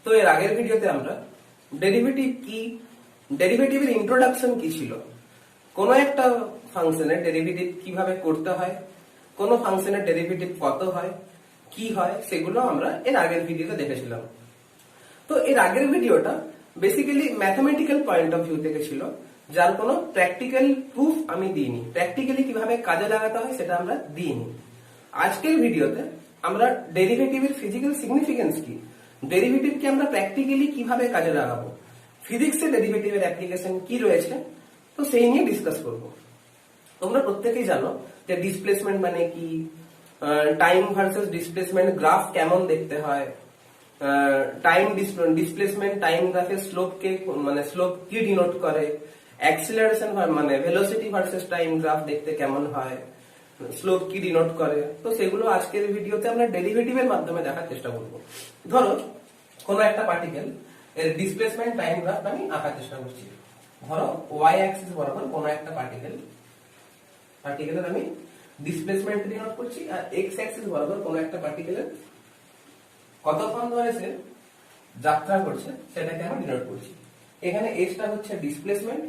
তো এর আগের ভিডিওতে আমরা ডেরিভেটিভ কি, ডেরিভেটিভের ইন্ট্রোডাকশন কি ছিল, কোনো একটা ফাংশনের ডেরিভেটিভ কিভাবে করতে হয়, কোনো ফাংশনের ডেরিভেটিভ কত হয়, কি হয়, সেগুলো আমরা এর আগের ভিডিওতে দেখেছিলাম। তো এর আগের ভিডিওটা basically mathematical point of view থেকে ছিল, যার কোনো প্র্যাকটিক্যাল প্রুফ আমি দিইনি, প্র্যাকটিক্যালি কিভাবে কাজে লাগাতে হয় সেটা আমরা দিইনি। আজকের ভিডিওতে আমরা ডেরিভেটিভের ফিজিক্যাল সিগনিফিকেন্স কি, ডেরিভেটিভকে আমরা প্র্যাকটিক্যালি কিভাবে কাজে লাগাবো, ফিজিক্সে ডেরিভেটিভের অ্যাপ্লিকেশন কি রয়েছে, তো সেই নিয়ে ডিসকাস করব। তোমরা প্রত্যেকেই জানো যে ডিসপ্লেসমেন্ট মানে কি, টাইম ভার্সেস ডিসপ্লেসমেন্ট গ্রাফ কেমন দেখতে হয়, টাইম ডিসপ্লেসমেন্ট টাইম গ্রাফের স্লোপকে মানে স্লোপ কি ডিনোট করে, অ্যাক্সিলারেশন মানে ভেলোসিটি ভার্সেস টাইম গ্রাফ দেখতে কেমন হয়, স্লোপ কি ডিনোট করে। তো সেগুলো আজকের ভিডিওতে আমরা ডেরিভেটিভের মাধ্যমে দেখার চেষ্টা করব। ধরো কোনো একটা পার্টিকেল এর ডিসপ্লেসমেন্ট টাইম গ্রাফ আমি আঁকার চেষ্টা করছি। ধরো ওয়াই অ্যাক্সিস বরাবর কোনো একটা পার্টিকেলের আমি ডিসপ্লেসমেন্ট ডিনোট করছি, আর এক্স অ্যাক্সিস বরাবর কোনো একটা পার্টিকেলের কতক্ষণ ধরে সে যাত্রা করছে সেটাকে আমি ডিনোট করছি। এখানে এসটা হচ্ছে ডিসপ্লেসমেন্ট,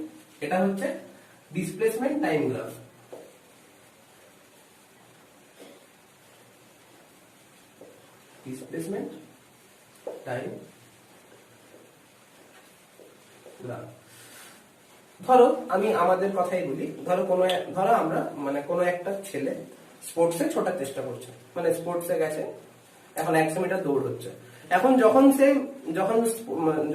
এটা হচ্ছে displacement time graph. Displacement time graph. ধরো আমি আমাদের কথাই বলি, ধরো আমরা মানে কোনো একটা ছেলে স্পোর্টসে ছোটার চেষ্টা করছে, মানে স্পোর্টসে গেছে, এখন 100 মিটার দৌড় হচ্ছে। এখন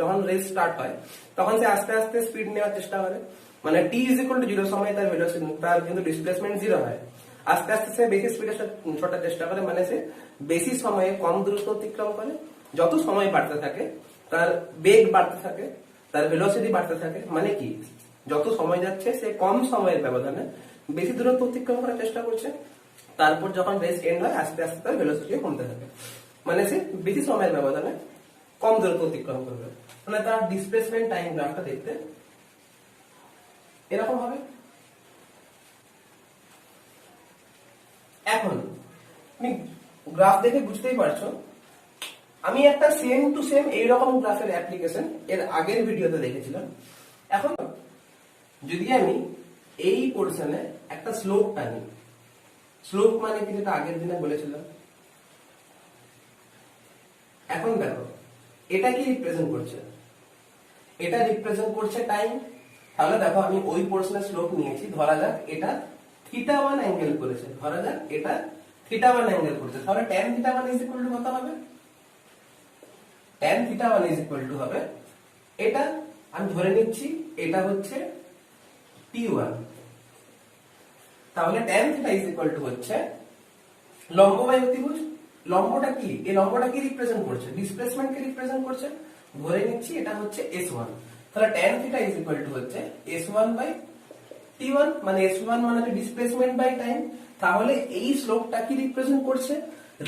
যখন রেস স্টার্ট হয় তখন সে আস্তে আস্তে স্পিড নেওয়ার চেষ্টা করে, মানে টি ইজ ইকুয়াল টু 0 সময় তার ভেলোসিটি, তার কিন্তু ডিসপ্লেসমেন্ট 0 হয়। আস্তে আস্তে সে বেশি স্পিডে ছোটার চেষ্টা করে, মানে সে বেশি সময়ে কম দূরত্ব অতিক্রম করে। যত সময় বাড়তে থাকে তার বেগ বাড়তে থাকে, তার ভেলোসিটি বাড়তে থাকে। মানে কি, যত সময় যাচ্ছে সে কম সময়ের ব্যবধানে বেশি দূরত্ব অতিক্রম করার চেষ্টা করছে। তারপর যখন রেস এন্ড হয় আস্তে আস্তে তার ভেলোসিটি কমতে থাকে, মানে সে বেশি সময়ের ব্যবধানে কম দূরত্ব অতিক্রম করবে। মানে তার ডিসপ্লেসমেন্ট টাইম গ্রাফটা দেখতে এরকম হবে। এখন তুমি গ্রাফ দেখে বুঝতেই পারছো আমি একটা সেম টু সেম এইরকম গ্রাফের অ্যাপ্লিকেশন এর আগের ভিডিওতে দেখেছিলাম। এখন যদি আমি এই পোরশনে একটা স্লোপ টানি, স্লোপ মানে কি যেটা আগের দিনে বলেছিলাম। এখন দেখো এটা কি রিপ্রেজেন্ট করছে, এটা রিপ্রেজেন্ট করছে টাইম। তাহলে দেখো আমি ওই পোরশনের স্লোপ নিয়েছি, ধরা যাক এটা θ1 অ্যাঙ্গেল করেছে, ধরা যাক এটা θ1 অ্যাঙ্গেল করছে। তাহলে tan θ1 ইজ ইকুয়াল টু কত হবে, tan θ1 ইজ ইকুয়াল টু হবে, এটা আমি ধরে নিচ্ছি এটা হচ্ছে t1। তাহলে tan θ ইজ ইকুয়াল টু হচ্ছে লম্ব বাই অতিভুজ। লম্বটা কি, এই লম্বটা কি রিপ্রেজেন্ট করছে, ডিসপ্লেসমেন্ট কে রিপ্রেজেন্ট করছে। ধরে নিচ্ছি এটা হচ্ছে s1। তাহলে tan θ ইজ ইকুয়াল টু হচ্ছে s1 বাই t1, মানে s1 মানে ডিসপ্লেসমেন্ট বাই টাইম। তাহলে এই স্লোপটা কি রিপ্রেজেন্ট করছে,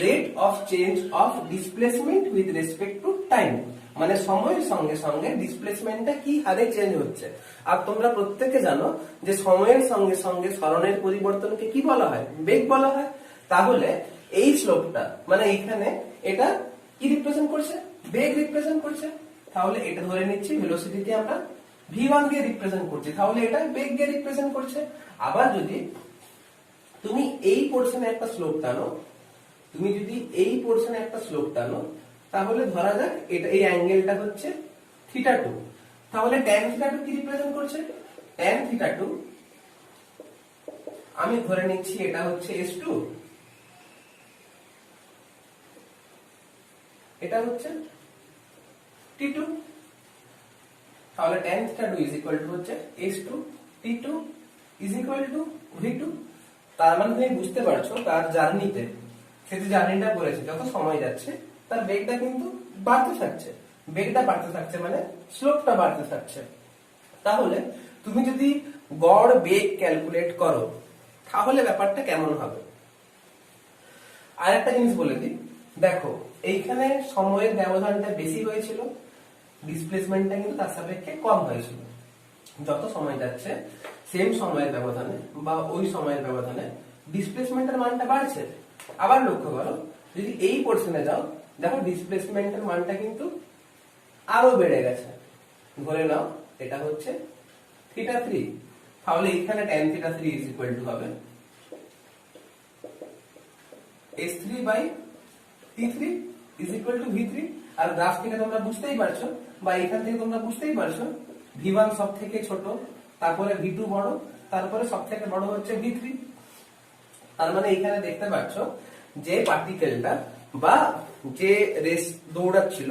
rate of change of displacement with respect to time, মানে সময়ের সঙ্গে সঙ্গে ডিসপ্লেসমেন্টটা কি হারে চেঞ্জ হচ্ছে। আর তোমরা প্রত্যেকে জানো যে সময়ের সঙ্গে সঙ্গে সরণের পরিবর্তনকে কি বলা হয়, বেগ বলা হয়। তাহলে এই স্লোপটা মানে এখানে এটা কি রিপ্রেজেন্ট করছে, বেগ রিপ্রেজেন্ট করছে। তাহলে এটা ধরে নিচ্ছি ভেলোসিটিকে আমরা v1 দিয়ে রিপ্রেজেন্ট করছি, তাহলে এটা বেগ দিয়ে রিপ্রেজেন্ট করছে। আবার যদি তুমি এই পোরশনে একটা স্লোপ টানো, তাহলে ধরা যাক এটা এই অ্যাঙ্গেলটা হচ্ছে θ2। তাহলে tan θ2 কি রিপ্রেজেন্ট করছে, tan θ2 আমি ধরে নিচ্ছি এটা হচ্ছে s2, এটা হচ্ছে t2। তাহলে tan θ2 ইজ ইকুয়াল টু হচ্ছে s2, t2 is equal two v2। তার মানে তুমি বুঝতে পারছো তার জার্নিতে, সে যে জার্নিটা করেছে যত সময় যাচ্ছে তার বেগটা কিন্তু বাড়তে থাকছে, বেগটা বাড়তে থাকছে মানে স্লোপটা বাড়তে থাকছে। তাহলে তুমি যদি গড় বেগ ক্যালকুলেট করো তাহলে ব্যাপারটা কেমন হবে। আর একটা জিনিস বলে দিই, দেখো এইখানে সময়ের ব্যবধানটা বেশি হয়েছিল, ডিসপ্লেসমেন্টটা কিন্তু তার সাপেক্ষে কম হয়েছিল। যত সময় যাচ্ছে সেম সময়ের ব্যবধানে বা ওই সময়ের ব্যবধানে ডিসপ্লেসমেন্টের মানটা বাড়ছে। আবার লক্ষ্য করো যদি এই পোরশনে যাও, দেখো ডিসপ্লেসমেন্টের মানটা কিন্তু আরো বেড়ে গেছে, ধরে নাও এটা হচ্ছে থিটা 3, তাহলে এখানে tan theta 3 is equal to হবে s3 by t3 is equal to v3। আর গ্রাফ থেকে তোমরা বুঝতেই পারছো, বা এখান থেকে তোমরা বুঝতেই পারছো v1 সব থেকে ছোট, তারপরে v2 বড়, তারপরে সব থেকে বড় হচ্ছে v3। তার মানে এখানে দেখতে পাচ্ছ যে পার্টিকেলটা বা যে রেস দৌড়াচ্ছিল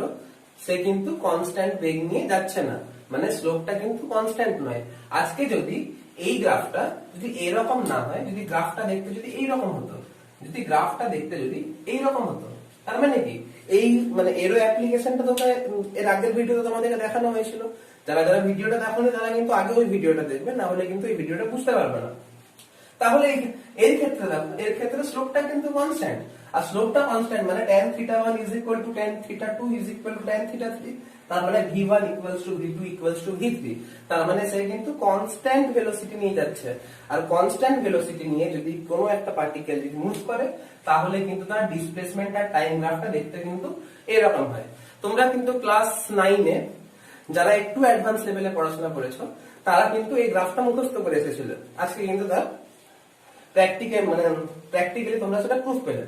সে কিন্তু কনস্ট্যান্ট বেগ নিয়ে যাচ্ছে না, মানে স্লোপটা কিন্তু কনস্ট্যান্ট নয়। আজকে যদি এই গ্রাফটা যদি এরকম না হয়, যদি গ্রাফটা দেখতে যদি এইরকম হতো, যদি গ্রাফটা দেখতে যদি এইরকম হতো, তার মানে কি এই মানে এরো অ্যাপ্লিকেশনটা তোমরা এর আগের ভিডিওতে তোমাদেরকে দেখানো হয়েছিল। যারা যারা ভিডিওটা দেখোনি তারা কিন্তু আগে ওই ভিডিওটা দেখবে, না হলে কিন্তু এই ভিডিওটা বুঝতে পারবে না। তাহলে এর ক্ষেত্রে দেখো, এর ক্ষেত্রে স্লোপটা কিন্তু কনস্ট্যান্ট, আর স্লোপটা কনস্ট্যান্ট মানে tan theta 1 is equal two tan theta 2 is equal two tan theta 3। তার মানে v1 equals to v2 equals to v3। তার মানে সে কিন্তু কনস্ট্যান্ট ভেলোসিটি নিয়ে যাচ্ছে, আর কনস্ট্যান্ট ভেলোসিটি নিয়ে যদি কোনো একটা পার্টিকেল যদি মুভ করে তাহলে কিন্তু তার ডিসপ্লেসমেন্ট আর টাইম গ্রাফটা দেখতে কিন্তু এরকম হয়। তোমরা কিন্তু ক্লাস 9 এ যারা একটু অ্যাডভান্স লেভেলে পড়াশোনা করেছো তারা কিন্তু এই গ্রাফটা মুখস্থ করে এসেছিল, আজকে কিন্তু তার প্র্যাকটিক্যালি তোমরা সেটা প্রুফ পেলে।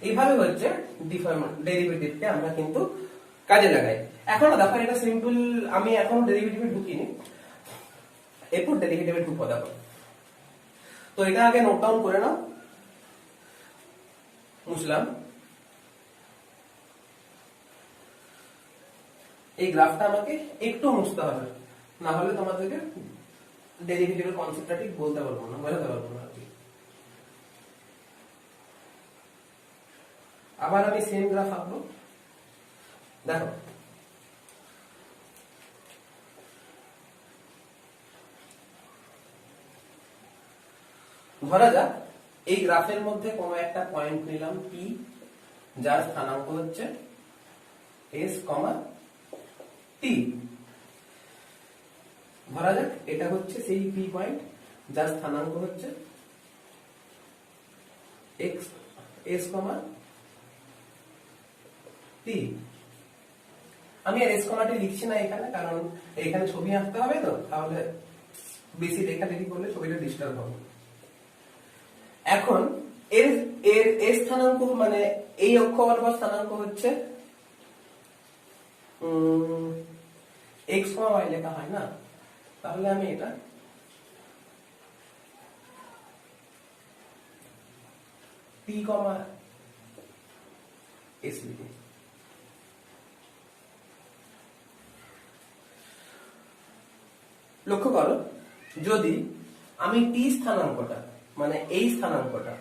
এইভাবে হচ্ছে ডেরিভেটিভকে আমরা কিন্তু কাজে লাগাই। এখনো দেখো এটা সিম্পল, আমি এখনো ডেরিভেটিভে ঢুকিনি, এরপর ডেরিভেটিভে ঢুকবো। দেখো তো এটা আগে নোট ডাউন করে নাও, মুছলাম। এই গ্রাফটা আমাকে একটু মুছতে হবে, না হলে তোমাদেরকে ডেরিভেটিভের কনসেপ্টটা ঠিক বলতে পারবো না, বোঝাতে পারবো না। আবার আমি সেম গ্রাফ আঁকবো। দেখো ধরা যাক এই গ্রাফের মধ্যে কোনো একটা পয়েন্ট নিলাম P, যার স্থানাঙ্ক হচ্ছে s, t। ধরা যাক এটা হচ্ছে সেই P পয়েন্ট যার স্থানাঙ্ক হচ্ছে x, s, t। আমি আর s, t লিখছি না এখানে, কারণ এখানে ছবি আঁকতে হবে, তো তাহলে বেশি লেখালেখি করলে ছবিটা ডিস্টার্ব হবে। এখন এর এর এর স্থানাঙ্ক মানে এই অক্ষ বরাবর স্থানাঙ্ক হচ্ছে x, y লেখা হয় না, তাহলে আমি এটা t, s লিখি। লক্ষ্য করো, যদি আমি t স্থানাঙ্কটা মানে এই স্থানাঙ্কটা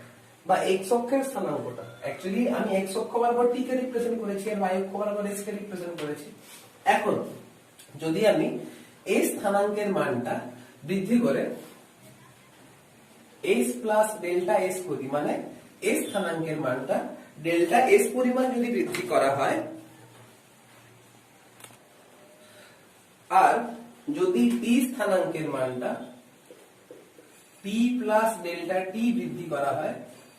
বা x অক্ষের স্থানাঙ্কটা, অ্যাকচুয়ালি আমি x অক্ষ বরাবর t কে রিপ্রেজেন্ট করেছি আর y অক্ষ বরাবর s কে রিপ্রেজেন্ট করেছি। এখন যদি আমি এই স্থানাঙ্কের মানটা বৃদ্ধি করে s প্লাস ডেল্টা s করি, মানে এই স্থানাঙ্কের মানটা ডেল্টা s পরিমাণ যদি বৃদ্ধি করা হয়, আর যদি t স্থানাঙ্কের মানটা t প্লাস ডেল্টা t বৃদ্ধি করা হয়,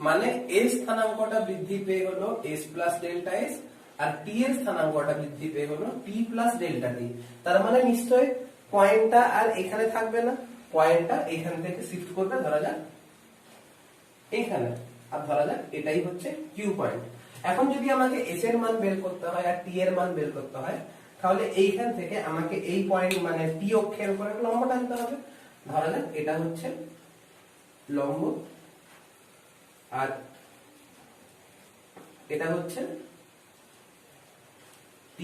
মানে s স্থানাঙ্কটা বৃদ্ধি পেয়ে হলো s প্লাস ডেল্টা s, আর t এর স্থানাঙ্কটা বৃদ্ধি পেয়ে হলো t প্লাস ডেল্টা t। তার মানে নিশ্চয় পয়েন্টটা আর এখানে থাকবে না, পয়েন্টটা এখান থেকে শিফট করবে, ধরা যাক এইখানে, আর ধরা যাক এটাই হচ্ছে কিউ পয়েন্ট। এখন যদি আমাকে s এর মান বের করতে হয় আর t এর মান বের করতে হয়, তাহলে এইখান থেকে আমাকে এই পয়েন্ট মানে t অক্ষের উপর একটা লম্ব টানতে হবে। ধরা যাক এটা হচ্ছে লম্ব আর এটা হচ্ছে t,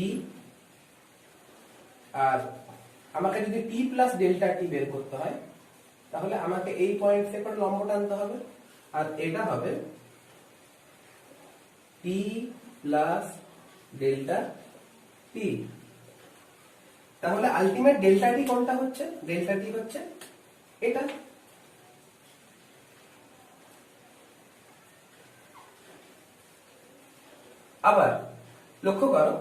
আর আমাকে যদি t প্লাস ডেল্টা t বের করতে হয় তাহলে আমাকে এই পয়েন্ট থেকে লম্ব টানতে হবে, আর এটা হবে t প্লাস ডেল্টা t। তাহলে আলটিমেট ডেল্টা t কোনটা হচ্ছে? ডেল্টা t হচ্ছে এটা। আবার লক্ষ্য করো,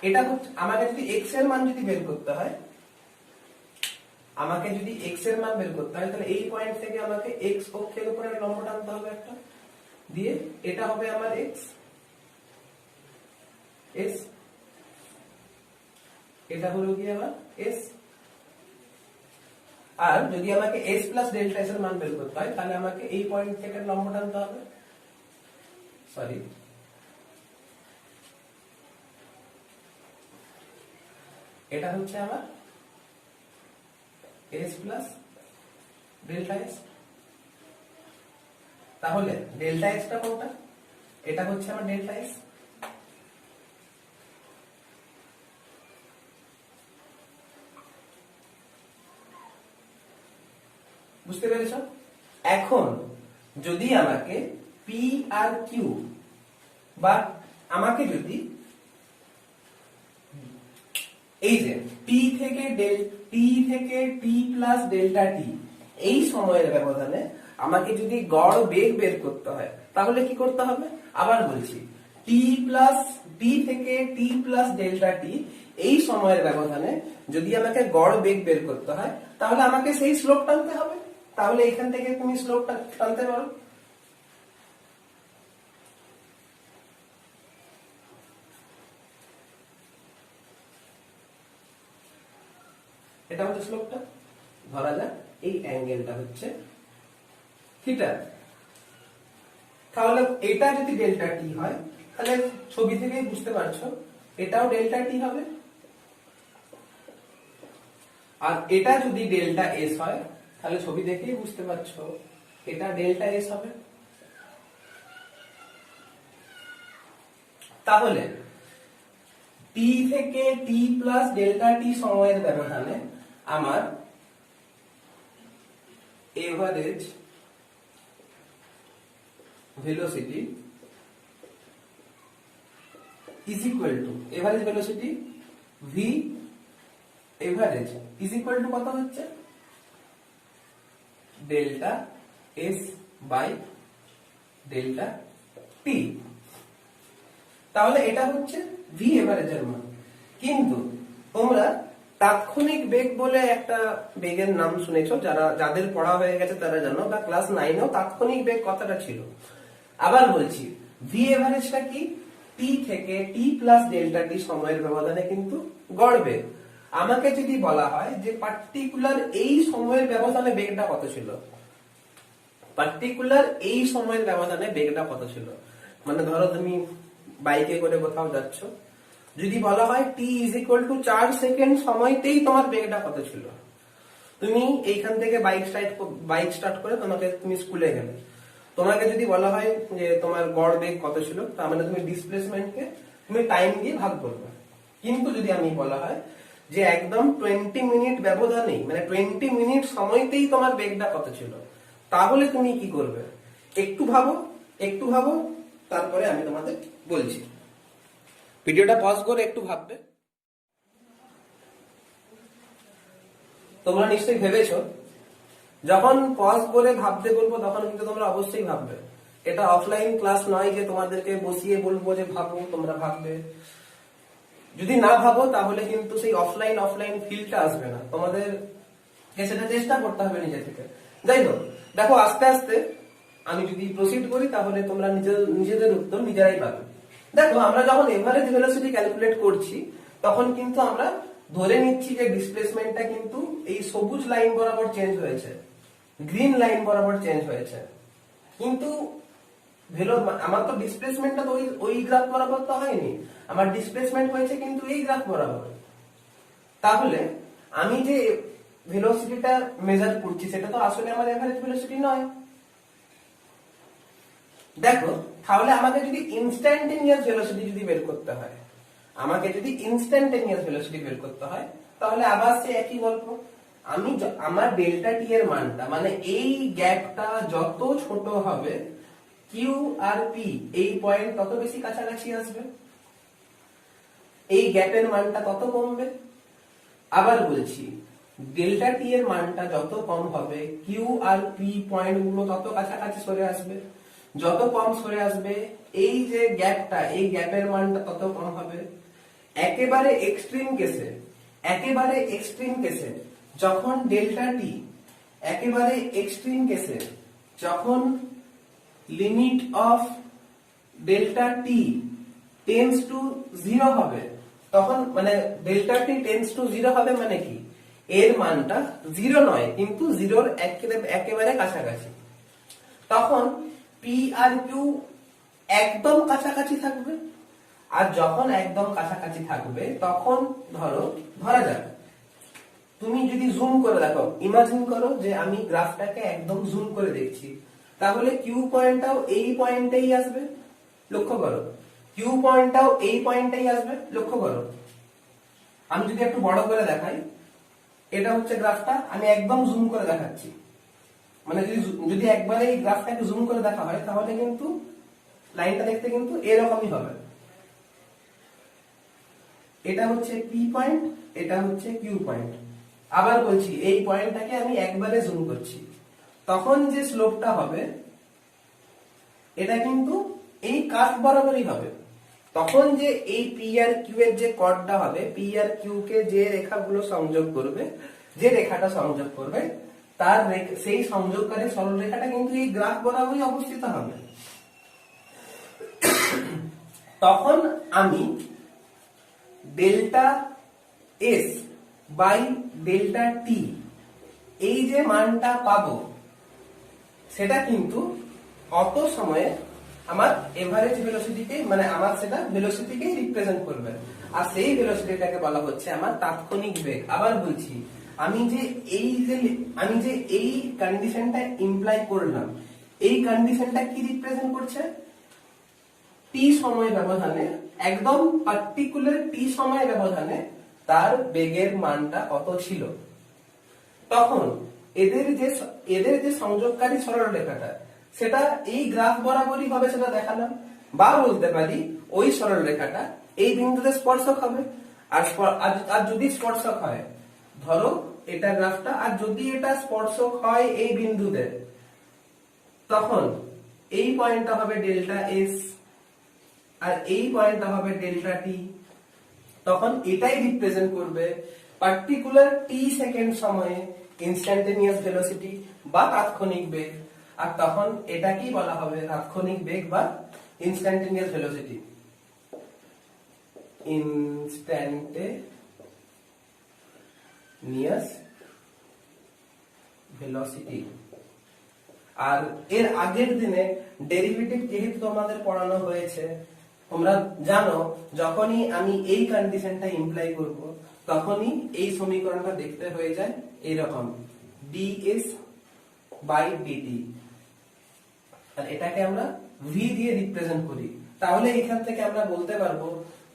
এটা হচ্ছে আমাকে যদি x এর মান যদি বের করতে হয়, আমাকে যদি x এর মান বের করতে হয় তাহলে এই পয়েন্ট থেকে আমাকে x অক্ষের উপরে লম্ব টানতে হবে একটা, দিয়ে এটা হবে আমার x s। এটা হলো কি আমার s। আর যদি আমাকে s প্লাস ডেল্টা s এর মান বের করতে হয় তাহলে আমাকে এই পয়েন্ট থেকে লম্ব টানতে হবে, সরি এটা হচ্ছে আমার s প্লাস ডেল্টা s। তাহলে ডেল্টা s টা কোনটা? এটা হচ্ছে আমার ডেল্টা s। বুঝতে পেরেছ? এখন যদি আমাকে পি আর কিউ বা আমাকে যদি এই যে টি থেকে টি প্লাস ডেল্টা টি এই সময়ের ব্যবধানে আমাকে যদি গড় বেগ বের করতে হয় তাহলে কি করতে হবে? আবার বলছি, টি থেকে টি প্লাস ডেল্টা টি এই সময়ের ব্যবধানে যদি আমাকে গড় বেগ বের করতে হয় তাহলে আমাকে সেই স্লোপ টানতে হবে। তাহলে এখান থেকে তুমি স্লোপটা টানতে পারো। এটা হচ্ছে স্লোপটা। ধরা যাক এই অ্যাঙ্গেলটা হচ্ছে থিটা। তাহলে এটা যদি ডেল্টা টি হয় তাহলে ছবি থেকেই বুঝতে পারছো এটাও ডেল্টা টি হবে। আর এটা যদি ডেল্টা এস হয় তাহলে ছবি দেখেই বুঝতে পারছো এটা ডেল্টা এস হবে। তাহলে টি থেকে টি প্লাস ডেল্টা টি সময়ের ব্যবধানে আমার average velocity is equal two average velocity V average is equal two কত হচ্ছে? ডেল্টা এস বাই ডেল্টা টি। তাহলে এটা হচ্ছে ভি এভারেজের মান। কিন্তু তোমরা তাৎক্ষণিক বেগ বলে একটা বেগের নাম শুনেছো, যাদের পড়া হয়ে গেছে তারা জানো, বা ক্লাস 9এও তাৎক্ষণিক বেগ কথাটা ছিল। আবার বলছি, ভি এভারেজটা কি? টি থেকে টি প্লাস ডেল্টা টি সময়ের ব্যবধানে কিন্তু গড় বেগ। আমাকে যদি বলা হয় যে পার্টিকুলার এই সময়ের ব্যবধানে বেগটা কত ছিল, পার্টিকুলার এই সময়ের ব্যবধানে বেগটা কত ছিল, মানে ধরো তুমি বাইকে করে কোথাও যাচ্ছ, যদি বলা হয় টি ইজ ইকুয়াল টু 4 সেকেন্ড সময়তেই তোমার বেগটা কত ছিল, তুমি এইখান থেকে বাইক স্টার্ট করে তুমি স্কুলে গেলে, তোমাকে যদি বলা হয় যে তোমার গড় বেগ কত ছিল, তার মানে তুমি ডিসপ্লেসমেন্টকে তুমি টাইম দিয়ে ভাগ করবে। কিন্তু যদি আমি বলা হয় যে একদম 20 মিনিট ব্যবধানেই, মানে 20 মিনিট সময়তেই তোমার বেগটা কত ছিল, তাহলে তুমি কি করবে? একটু ভাবো, তারপরে আমি তোমাদের বলছি। ভিডিওটা পজ করে একটু ভাববে। তোমরা নিশ্চয়ই ভেবেছো, যখন পজ করে ভাবতে বলবো তখন কিন্তু তোমরা অবশ্যই ভাববে। এটা অফলাইন ক্লাস নয় যে তোমাদেরকে বসিয়ে বলবো যে ভাবো, তোমরা ভাববে। যদি না ভাবো তাহলে কিন্তু সেই অফলাইন ফিলটা আসবে না, তোমাদের সেটা চেষ্টা করতে হবে নিজে থেকে। যাই হোক, দেখো আস্তে আস্তে আমি যদি প্রসিড করি তাহলে তোমরা নিজেদের উত্তর নিজেরাই পাবে। দেখো, আমরা যখন এভারেজ ভেলোসিটি ক্যালকুলেট করছি তখন কিন্তু আমরা ধরে নিচ্ছি যে ডিসপ্লেসমেন্টটা কিন্তু এই সবুজ লাইন বরাবর চেঞ্জ হয়েছে, গ্রিন লাইন বরাবর চেঞ্জ হয়েছে। কিন্তু আমার তো ডিসপ্লেসমেন্টটা তো ওই গ্রাফ বরাবর তো হয়নি, আমার ডিসপ্লেসমেন্ট হয়েছে কিন্তু এই গ্রাফ বরাবর। তাহলে আমি যে ভেলোসিটিটা মেজার করছি সেটা তো আসলে আমার এভারেজ ভেলোসিটি নয়। দেখো, তাহলে আমাকে যদি ইনস্ট্যান্টেনিয়াস ভেলোসিটি যদি বের করতে হয়, তাহলে আবার সে একই গল্প। আমার ডেল্টা টি এর মানটা, মানে এই গ্যাপটা যত ছোট হবে, কিউ আর পি এই পয়েন্ট তত বেশি কাছাকাছি আসবে, এই গ্যাপের মানটা তত কমবে। আবার বলছি, ডেল্টা টি এর মানটা যত কম হবে, কিউ আর পি পয়েন্ট গুলো তত কাছাকাছি সরে আসবে। যত কম সরে আসবে, এই যে গ্যাপটা, এই গ্যাপের মানটা তত কম হবে। একেবারে এক্সট্রিম কেসে যখন ডেল্টা টি, একেবারে এক্সট্রিম কেসে যখন limit of delta T tends to 0 হবে, তখন মানে ডেল্টা টি টেন্ডস টু 0 হবে মানে কি, এর মানটা 0 নয় কিন্তু 0-র একেবারে কাছাকাছি। তখন পি আর কিউ একদম কাছাকাছি থাকবে। আর যখন একদম কাছাকাছি থাকবে তখন ধরা যাক তুমি যদি জুম করে দেখো, ইমাজিন করো যে আমি গ্রাফটাকে একদম জুম করে দেখছি, তাহলে কিউ পয়েন্টটাও এই পয়েন্টেই আসবে, লক্ষ্য করো, কিউ পয়েন্টটাও এই পয়েন্টেই আসবে, লক্ষ্য করো। আমি যদি একটু বড় করে দেখাই, এটা হচ্ছে গ্রাফটা, আমি একদম জুম করে দেখাচ্ছি, মানে যদি একবারে এই গ্রাফটাকে জুম করে দেখা হয় তাহলে কিন্তু লাইনটা দেখতে কিন্তু এরকমই হবে। এটা হচ্ছে পি পয়েন্ট, এটা হচ্ছে কিউ পয়েন্ট। আবার বলছি, এই পয়েন্টটাকে আমি একবারে জুম করছি, তখন যে স্লোপটা হবে এটা কিন্তু এই কার্ভ বরাবরই হবে। তখন যে এই পি আর কিউ এর যে কর্ডটা হবে, পি আর কিউ কে যে রেখাগুলো সংযোগ করবে, যে রেখাটা সংযোগ করবে তার সেই সংযোগকারী সরলরেখাটা কিন্তু এই গ্রাফ বরাবরই অবস্থিত হবে। তখন আমি ডেল্টা এস বাই ডেল্টা টি এই যে মানটা পাবো সেটা কিন্তু অত সময়ে আমার এভারেজ ভেলোসিটিকে, মানে আমার সেটা ভেলোসিটিকেই রিপ্রেজেন্ট করবে। আর সেই ভেলোসিটিটাকে বলা হচ্ছে আমার তাৎক্ষণিক বেগ। আবার বলছি, আমি যে এই কন্ডিশনটা ইমপ্লাই করলাম, এই কন্ডিশনটা কি রিপ্রেজেন্ট করছে, টি সময় ব্যবধানে, একদম পার্টিকুলার টি সময় ব্যবধানে তার বেগের মানটা কত ছিল। তখন এদের যে সংযোগকারী সরলরেখাটা সেটা এই গ্রাফ বরাবরই হবে, সেটা দেখালাম। বা বলতে পারি ওই সরলরেখাটা এই বিন্দুতে স্পর্শক হবে। আর যদি স্পর্শক হয়, ধরো এটা গ্রাফটা, আর যদি এটা স্পর্শক হয় এই বিন্দুতে, তখন এই পয়েন্টটা হবে ডেল্টা এস আর এই পয়েন্টটা হবে ডেল্টা টি। তখন এটাই রিপ্রেজেন্ট করবে পার্টিকুলার টি সেকেন্ড সময়ে ইনস্ট্যান্টেনিয়াস ভেলোসিটি বা তাৎক্ষণিক বেগ। আর তখন এটাকেই বলা হবে তাৎক্ষণিক বেগ বা ইনস্ট্যান্টেনিয়াস ভেলোসিটি। Instantaneous velocity. আর এর আগের দিনে ডেরিভেটিভ যেহেতু তোমাদের পড়ানো হয়েছে, তোমরা জানো যখনই আমি এই কন্ডিশনটা ইমপ্লাই করব তখনই এই সমীকরণটা দেখতে হয়ে যায় এইরকম, ds বাই dt। আর এটাকে আমরা v দিয়ে রিপ্রেজেন্ট করি। তাহলে এখান থেকে আমরা বলতে পারবো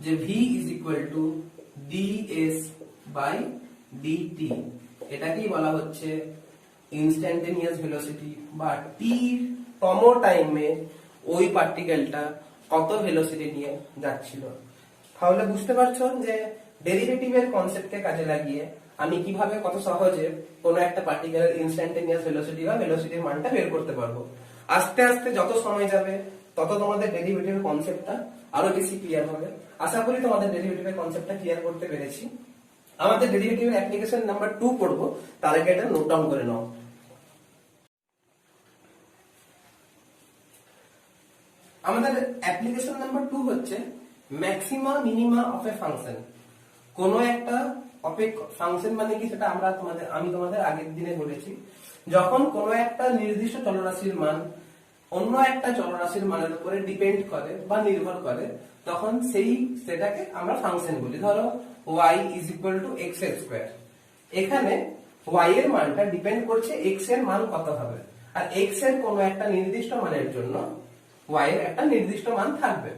যে v is equal to ds by dt। এটাকেই বলা হচ্ছে ইনস্ট্যান্টেনিয়াস ভেলোসিটি, বা t তম টাইমে ওই পার্টিকেলটা কত ভেলোসিটি নিয়ে যাচ্ছিল। তাহলে বুঝতে পারছো যে ডেরিভেটিভের কনসেপ্টকে কাজে লাগিয়ে আমি কিভাবে কত সহজে কোনো একটা পার্টিকেলের ইনস্ট্যান্টেনিয়াস ভেলোসিটি বা ভেলোসিটির মানটা বের করতে পারবো। আস্তে আস্তে যত সময় যাবে তত তোমাদের ডেরিভেটিভের কনসেপ্টটা আরো বেশি ক্লিয়ার হবে। আশা করি তোমাদের ডেরিভেটিভের কনসেপ্টটা ক্লিয়ার করতে পেরেছি। আমাদের ডেরিভেটিভের অ্যাপ্লিকেশন নাম্বার 2 পড়ব, তার আগে এটা নোট ডাউন করে নাও। আমাদের অ্যাপ্লিকেশন নাম্বার 2 হচ্ছে maxima minima of A function. কোন একটা ফাংশন মানে কি সেটা আমি তোমাদের আগের দিনে বলেছি, যখন কোন একটা নির্দিষ্ট চলরাশির মান অন্য একটা চলরাশির মানের উপরে ডিপেন্ড করে বা নির্ভর করে, তখন সেটাকে আমরা ফাংশন বলি। ধরো y is equal two x এর স্কয়ার। এখানে y এর মানটা ডিপেন্ড করছে x এর মান কত হবে, আর x এর কোন একটা নির্দিষ্ট মানের জন্য y এর একটা নির্দিষ্ট মান থাকবে।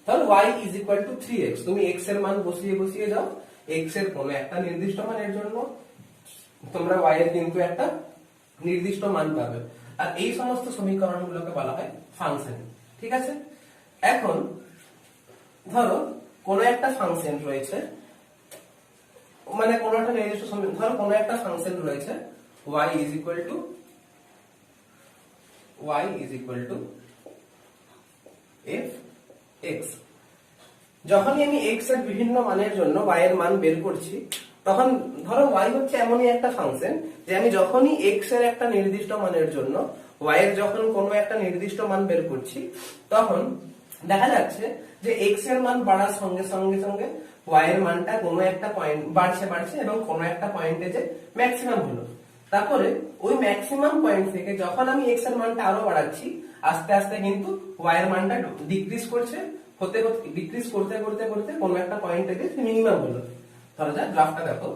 ধরো y is equal two 3x, তুমি x এর মান বসিয়ে যাও, x এর কোন একটা নির্দিষ্ট মানের জন্য তোমরা y এর কিন্তু একটা নির্দিষ্ট মান পাবে। আর এই সমস্ত সমীকরণগুলোকে বলা হয় ফাংশন। ঠিক আছে, এখন ধরো কোন একটা ফাংশন রয়েছে, মানে কোন একটা নির্দিষ্ট ধরো কোন একটা ফাংশন রয়েছে y is equal two f(x). যখনই আমি x এর বিভিন্ন মানের জন্য y এর মান বের করছি, তখন ধরো y হচ্ছে এমনই একটা ফাংশন যে আমি যখনই x এর একটা নির্দিষ্ট মানের জন্য y এর যখন কোনো একটা নির্দিষ্ট মান বের করছি, তখন দেখা যাচ্ছে যে x এর মান বাড়ার সঙ্গে সঙ্গে সঙ্গে y এর মানটা কোনো একটা পয়েন্ট বাড়ছে এবং কোনো একটা পয়েন্টে যে ম্যাক্সিমাম হলো, তারপরে ওই ম্যাক্সিমাম পয়েন্ট থেকে যখন আমি x এর মানটা আরো বাড়াচ্ছি আস্তে আস্তে কিন্তু y এর মানটা ডিক্রিজ করছে, হতে হতে ডিক্রিজ করতে করতে করতে কোনো একটা পয়েন্টে যে মিনিমাম হলো। ধরো যা গ্রাফটা দেখো,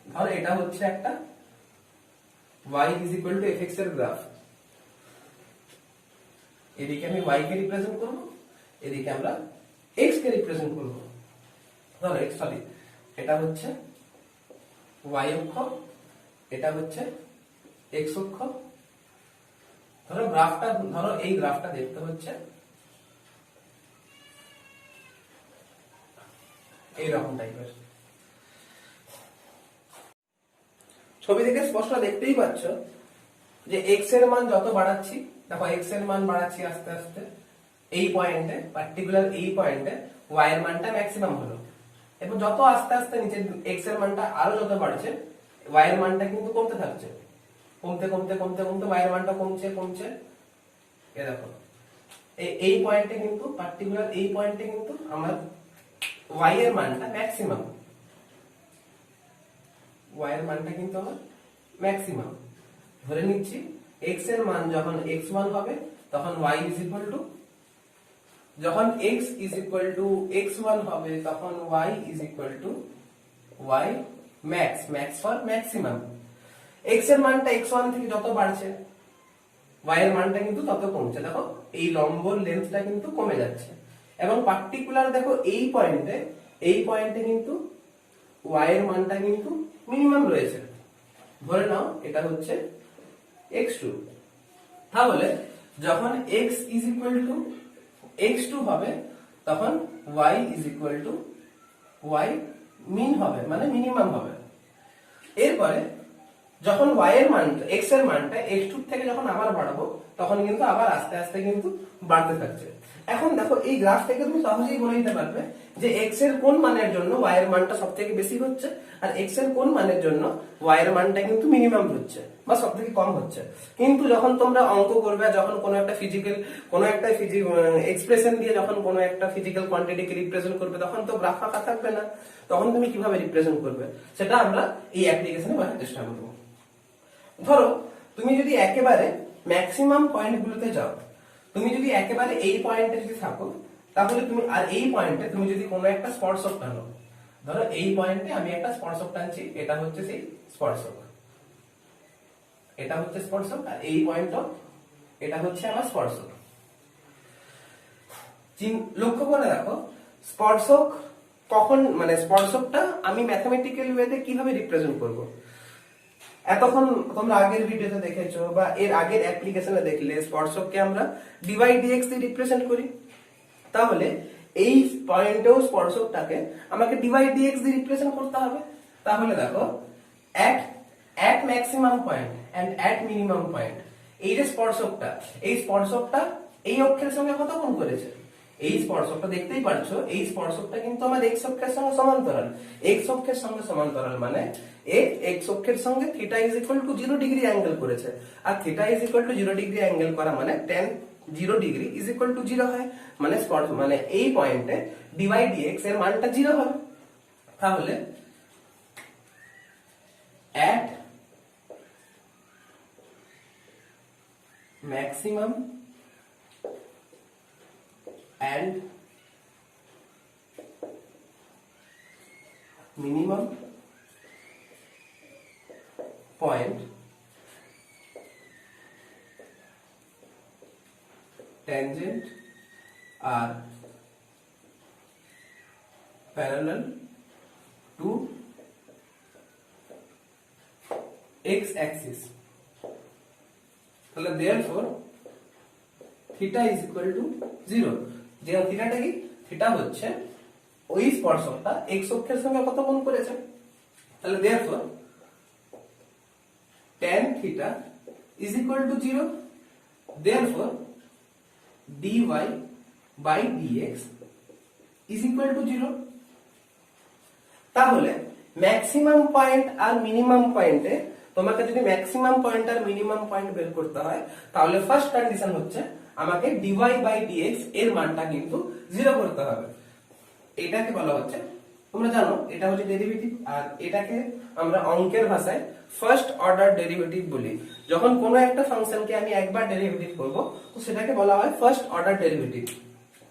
ধরো এটা হচ্ছে একটা y is equal to fx এর গ্রাফ। এদিকে আমি y কে রিপ্রেজেন্ট করব, এদিকে আমরা x কে রিপ্রেজেন্ট করব। ধরো সরি, এটা হচ্ছে y অক্ষ, এটা হচ্ছে x অক্ষ। ধরো গ্রাফটা, ধরো এই গ্রাফটা দেখতে হচ্ছে এইরকম টাইপের। ছবি থেকে স্পষ্ট দেখতেই পাচ্ছ যে x এর মান যত বাড়াচ্ছি, দেখো x এর মান বাড়াচ্ছি আস্তে আস্তে, এই পয়েন্টে পার্টিকুলার এই পয়েন্টে y এর মানটা ম্যাক্সিমাম হলো, এবং যত আস্তে আস্তে নিচে x এর মানটা আরো যত বাড়ছে y এর মানটা কিন্তু কমতে থাকছে, কমতে কমতে কমতে কমতে y এর মানটা কমছে কমছে। এই দেখো এই পয়েন্টে কিন্তু পার্টিকুলার এই পয়েন্টে কিন্তু আমার y এর মানটা ম্যাক্সিমাম, y এর মানটা কিন্তু আমার ম্যাক্সিমাম। ধরে নিচ্ছি x এর মান যখন x1 হবে তখন y is equal to, যখন x is equal to x1 হবে তখন y is equal to y max, max for maximum। x এর মানটা x1 থেকে যত বাড়ছে y এর মানটা কিন্তু তত কমছে, দেখো এই লম্বর লেন্থটা কিন্তু কমে যাচ্ছে, এবং পার্টিকুলার দেখো এই পয়েন্টে কিন্তু y এর মানটা কিন্তু মিনিমাম রয়েছে। ধরে নাও এটা হচ্ছে x2, তাহলে যখন x is equal to x2 হবে তখন y is equal to y min হবে, মানে মিনিমাম হবে। এরপরে যখন y এর মান x এর মানটা x2 থেকে যখন আবার বাড়াবো তখন কিন্তু আবার আস্তে আস্তে কিন্তু বাড়তে থাকছে। এখন দেখো এই গ্রাফ থেকে তুমি সহজেই বলে নিতে পারবে যে x এর কোন মানের জন্য y এর মানটা সবথেকে বেশি হচ্ছে আর x এর কোন মানের জন্য y এর মানটা কিন্তু মিনিমাম হচ্ছে বা সবথেকে কম হচ্ছে। কিন্তু যখন তোমরা অঙ্ক করবে, যখন কোনো একটা এক্সপ্রেশন দিয়ে যখন কোনো একটা ফিজিক্যাল কোয়ান্টিটিকে রিপ্রেজেন্ট করবে তখন তো গ্রাফ আঁকা থাকবে না, তখন তুমি কিভাবে রিপ্রেজেন্ট করবে সেটা আমরা এই অ্যাপ্লিকেশনে বোঝার চেষ্টা করব। ধরো তুমি যদি একেবারে ম্যাক্সিমাম পয়েন্টগুলোতে যাও, তুমি যদি একেবারে এই পয়েন্টে যদি থাকো তাহলে তুমি, আর এই পয়েন্টে তুমি যদি কোনো একটা স্পর্শক টানো, ধরো এই পয়েন্টে আমি একটা স্পর্শক টানছি, এটা হচ্ছে সেই স্পর্শক, এটা হচ্ছে স্পর্শক, আর এই পয়েন্টও এটা হচ্ছে আমার স্পর্শক। লক্ষ্য করে দেখো স্পর্শক কখন, মানে স্পর্শকটা আমি ম্যাথমেটিক্যাল ওয়েতে কিভাবে রিপ্রেজেন্ট করব। এতক্ষণ তোমরা আগের ভিডিওতে দেখেছো বা এর আগের অ্যাপ্লিকেশনে দেখলে স্পর্শককে আমরা dx দিয়ে রিপ্রেজেন্ট করি, তাহলে এই পয়েন্টেও স্পর্শকটাকে আমাকে dx দিয়ে রিপ্রেজেন্ট করতে হবে। তাহলে দেখো at maximum point and at minimum point, এই যে স্পর্শকটা, এই স্পর্শকটা এই অক্ষের সঙ্গে কত কোণ করেছে, এই স্পর্শকটা দেখতেই পাচ্ছ, এই স্পর্শকটা কিন্তু আমার x অক্ষের সঙ্গে সমান্তরাল, x অক্ষের সঙ্গে সমান্তরাল মানে x অক্ষের সঙ্গে theta is equal to 0 degree angle করেছে, আর theta is equal to 0 degree angle করা মানে tan 0 degree is equal to 0 হয়, মানে মানে এই পয়েন্টে dx এর মানটা 0 হবে। তাহলে at maximum and minimum point tangent are parallel to x axis, তাহলে therefore theta is equal to 0। যে থিটাটা কি, থিটা হচ্ছে ওই স্পর্শকটা x অক্ষের সঙ্গে কত কোণ করেছে, তাহলে therefore tan theta is equal to 0, therefore dy by dx is equal to 0। তাহলে ম্যাক্সিমাম পয়েন্ট আর মিনিমাম পয়েন্টে তোমাকে যদি ম্যাক্সিমাম পয়েন্ট আর মিনিমাম পয়েন্ট বের করতে হয় তাহলে ফার্স্ট কন্ডিশন হচ্ছে আমাকে ডিওয়াই বাই ডিএক্স এর মানটা কিন্তু 0 করতে হবে। এটাকে বলা হচ্ছে, তোমরা জানো এটা হচ্ছে ডেরিভেটিভ, আর এটাকে আমরা অঙ্কের ভাষায় ফার্স্ট অর্ডার ডেরিভেটিভ বলি। যখন কোনো একটা ফাংশনকে আমি একবার ডেরিভেটিভ করব তো সেটাকে বলা হয় ফার্স্ট অর্ডার ডেরিভেটিভ।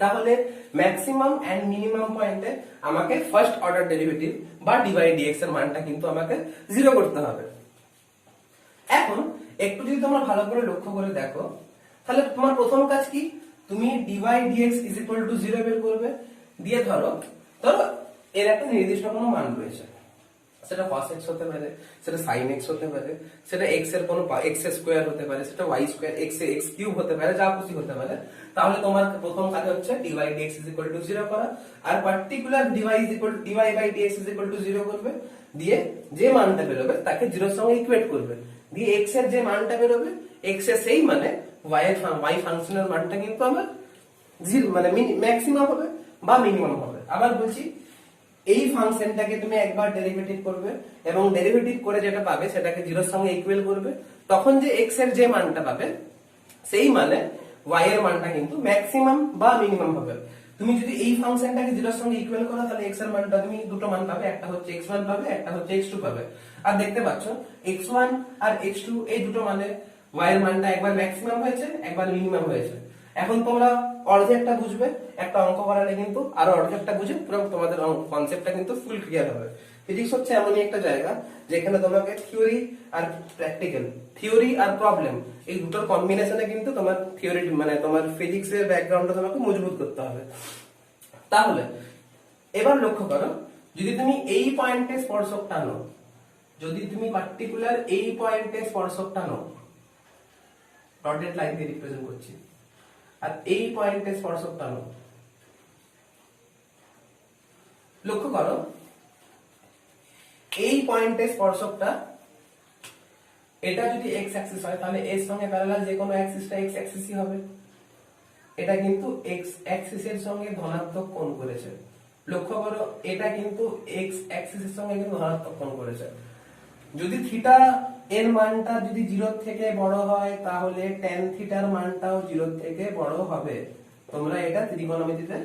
তাহলে ম্যাক্সিমাম এন্ড মিনিমাম পয়েন্টে আমাকে ফার্স্ট অর্ডার ডেরিভেটিভ বা ডি বাই ডিএক্স এর মানটা কিন্তু আমাকে 0 করতে হবে। এখন একটু যদি তোমরা ভালো করে লক্ষ্য করে দেখো, তাহলে তোমার প্রথম কাজ কি, তুমি D by DX is equal to 0 বের করবে। দিয়ে ধরো এর একটা নির্দিষ্ট কোনো মান রয়েছে, সেটা cos x হতে পারে, সেটা sin x হতে পারে, সেটা x এর কোনো x স্কয়ার হতে পারে, সেটা y স্কয়ার x কিউব হতে পারে, যা খুশি হতে পারে। তাহলে তোমার প্রথম কাজ হচ্ছে dy dx 0 করা, আর পার্টিকুলার dy বাই dx 0 করবে। দিয়ে যে মানটা বেরোবে তাকে 0 এর সঙ্গে ইকুয়েট করবে। দিয়ে x এর যে মানটা বেরোবে, x এর সেই মানে y ফাংশনের মানটা কিন্তু আমার 0 মানে ম্যাক্সিমাম হবে বা মিনিমাম হবে। আবার বলছি, এই ফাংশনটাকে তুমি একবার ডেরিভেটিভ করবে এবং ডেরিভেটিভ করে যেটা পাবে সেটাকে 0 এর সঙ্গে ইকুয়াল করবে। তখন যে x এর যে মানটা পাবে সেই মানে y এর মানটা কিন্তু ম্যাক্সিমাম বা মিনিমাম হবে। তুমি যদি এই ফাংশনটাকে 0 এর সঙ্গে ইকুয়াল করো তাহলে x এর মানটা তুমি দুটো মান পাবে, একটা হচ্ছে x1 পাবে, একটা হচ্ছে x2 পাবে। আর দেখতে পাচ্ছ x1 আর x2 এই দুটো মানে y এর মানটা একবার ম্যাক্সিমাম হয়েছে, একবার মিনিমাম হয়েছে। এখন তোমরা অর্ধেকটা বুঝবে, একটা অঙ্ক করালে কিন্তু আরো অর্ধেকটা বুঝে পুরো তোমাদের কনসেপ্টটা কিন্তু ফুল ক্লিয়ার হবে। ফিজিক্স হচ্ছে এমনই একটা জায়গা যেখানে তোমাকে থিওরি আর প্র্যাকটিক্যাল, থিওরি আর প্রবলেম এই দুটোর কম্বিনেশনে কিন্তু তোমার থিওরি মানে তোমার ফিজিক্সের ব্যাকগ্রাউন্ডটা তোমাকে মজবুত করতে হবে। তাহলে এবার লক্ষ্য করো, যদি তুমি এই পয়েন্টে স্পর্শক টানো, যদি তুমি পার্টিকুলার এই পয়েন্টে স্পর্শক টানো, ডটেড লাইন দিয়ে রিপ্রেজেন্ট করছি, আর এই পয়েন্টে স্পর্শক টানো, লক্ষ্য করো এই পয়েন্টে স্পর্শকটা এটা যদি x অ্যাক্সিস হয় তাহলে এর সঙ্গে প্যারালাল যে কোনো অ্যাক্সিসটা x অ্যাক্সিসই হবে। এটা কিন্তু x অ্যাক্সিসের সঙ্গে ধনাত্মক কোণ করেছে। লক্ষ্য করো এটা কিন্তু x অ্যাক্সিসের সঙ্গে কিন্তু ধনাত্মক কোণ করেছে। যদি থিটা এর মানটা যদি 0 থেকে বড় হয় তাহলে tan থিটার মানটাও 0 থেকে বড় হবে। তোমরা এটা ত্রিকোণমিতিতে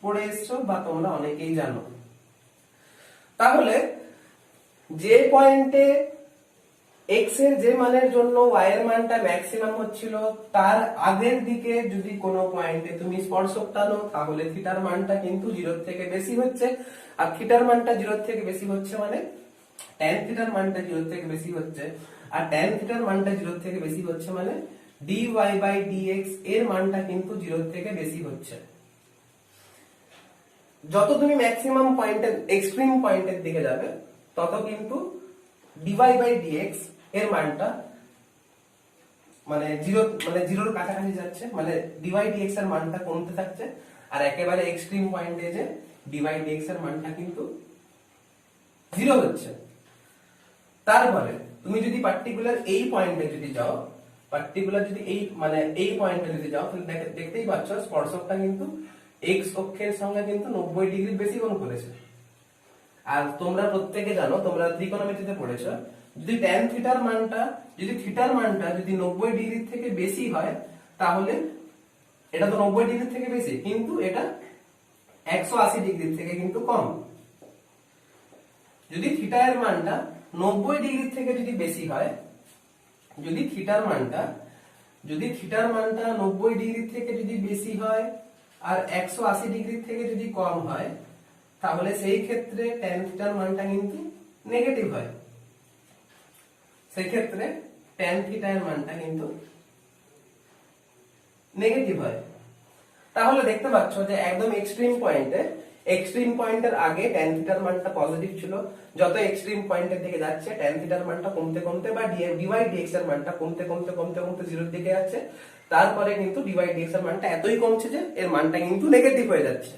পড়ে এসছো বা তোমরা অনেকেই জানো। তাহলে যে পয়েন্টে x এর যে মানের জন্য y এর মানটা ম্যাক্সিমাম হচ্ছিল তার আগের দিকে যদি কোনো পয়েন্টে তুমি স্পর্শক টানো তাহলে থিটার মানটা কিন্তু 0 থেকে বেশি হচ্ছে। আর থিটার মানটা 0 থেকে বেশি হচ্ছে মানে tan থিটার মানটা 0 থেকে বেশি হচ্ছে, আর tan থিটার মানটা 0 থেকে বেশি হচ্ছে মানে dy বাই dx এর মানটা কিন্তু 0 থেকে বেশি হচ্ছে। যত তুমি ম্যাক্সিমাম পয়েন্টের এক্সট্রিম পয়েন্টের দিকে যাবে তত কিন্তু dy বাই dx এর মানটা মানে 0 এর কাছাকাছি যাচ্ছে, মানে dy dx এর মানটা কমতে থাকছে। আর একেবারে এক্সট্রিম পয়েন্টে যে dy dx এর মানটা কিন্তু 0 হচ্ছে। তারপরে তুমি যদি পার্টিকুলার এই পয়েন্টে যদি যাও, পার্টিকুলার যদি এই মানে এই পয়েন্টে যদি যাও তাহলে দেখতেই পাচ্ছ স্পর্শকটা কিন্তু x অক্ষের সঙ্গে কিন্তু 90 ডিগ্রি বেশি কোণ করেছে। আর তোমরা প্রত্যেকে জানো, তোমরা ত্রিকোণমিতিতে পড়েছো, যদি tan থিটার মানটা যদি 90 ডিগ্রি থেকে বেশি হয় তাহলে এটা তো 90 ডিগ্রি থেকে বেশি কিন্তু এটা 180 ডিগ্রি থেকে কিন্তু কম। যদি থিটা এর মানটা 90 ডিগ্রি থেকে যদি বেশি হয়, যদি থিটার মানটা 90 ডিগ্রি থেকে যদি বেশি হয় আর 180 ডিগ্রি থেকে যদি কম হয় তাহলে সেই ক্ষেত্রে tan থিটার মানটা কিন্তু নেগেটিভ হয়। সেই ক্ষেত্রে tan থিটা এর মানটা কিন্তু নেগেটিভ হয়। তাহলে দেখতে পাচ্ছ যে একদম এক্সট্রিম পয়েন্টের আগে tan থিটার মানটা পজিটিভ ছিল, যত এক্সট্রিম পয়েন্টের দিকে যাচ্ছে tan থিটার মানটা কমতে কমতে বা dy dx এর মানটা কমতে 0 এর দিকে যাচ্ছে। তারপরে কিন্তু dy dx এর মানটা এতই কমছে যে এর মানটা কিন্তু নেগেটিভ হয়ে যাচ্ছে।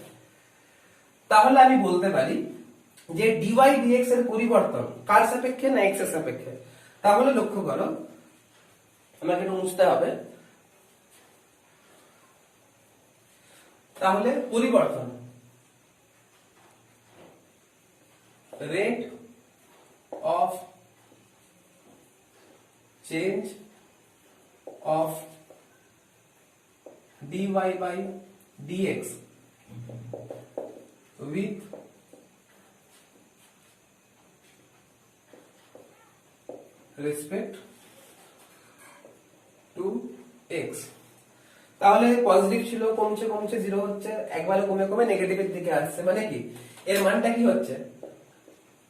তাহলে আমি বলতে পারি যে dy dx এর পরিবর্তন কার সাপেক্ষে না x এর সাপেক্ষে। তাহলে লক্ষ্য করো, আমাকে একটু মুছতে হবে। তাহলে পরিবর্তন rate of change of dy by dx with respect to x। তাহলে পজিটিভ ছিল, কমছে কমছে 0 হচ্ছে, একবারে কমে কমে নেগেটিভের দিকে আসছে, মানে কি এর মানটা কি হচ্ছে,